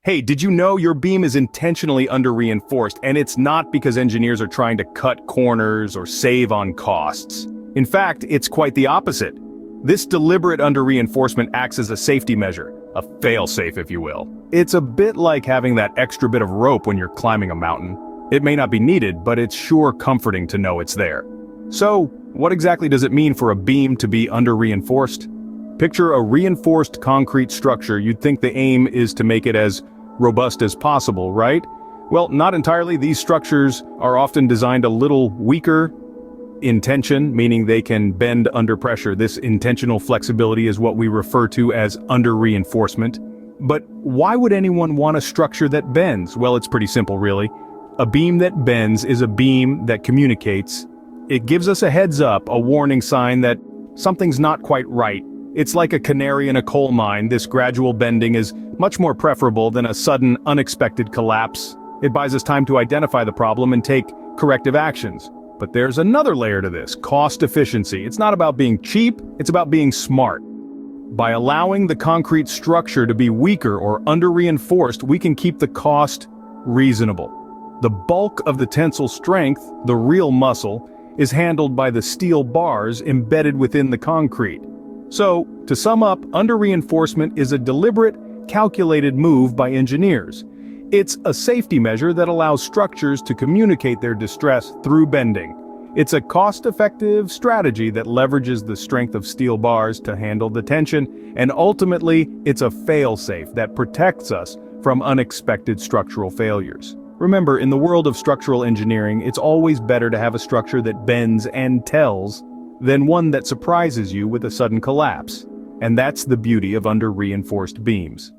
Hey, did you know your beam is intentionally under-reinforced, and it's not because engineers are trying to cut corners or save on costs. In fact, it's quite the opposite. This deliberate under-reinforcement acts as a safety measure, a fail-safe if you will. It's a bit like having that extra bit of rope when you're climbing a mountain. It may not be needed, but it's sure comforting to know it's there. So, what exactly does it mean for a beam to be under-reinforced? Picture a reinforced concrete structure. You'd think the aim is to make it as robust as possible, right? Well, not entirely. These structures are often designed a little weaker in tension, meaning they can bend under pressure. This intentional flexibility is what we refer to as under-reinforcement. But why would anyone want a structure that bends? Well, it's pretty simple, really. A beam that bends is a beam that communicates. It gives us a heads up, a warning sign that something's not quite right. It's like a canary in a coal mine. This gradual bending is much more preferable than a sudden, unexpected collapse. It buys us time to identify the problem and take corrective actions. But there's another layer to this: cost efficiency. It's not about being cheap, it's about being smart. By allowing the concrete structure to be weaker or under-reinforced, we can keep the cost reasonable. The bulk of the tensile strength, the real muscle, is handled by the steel bars embedded within the concrete. So, to sum up, under-reinforcement is a deliberate, calculated move by engineers. It's a safety measure that allows structures to communicate their distress through bending. It's a cost-effective strategy that leverages the strength of steel bars to handle the tension, and ultimately, it's a fail-safe that protects us from unexpected structural failures. Remember, in the world of structural engineering, it's always better to have a structure that bends and tells than one that surprises you with a sudden collapse. And that's the beauty of under-reinforced beams.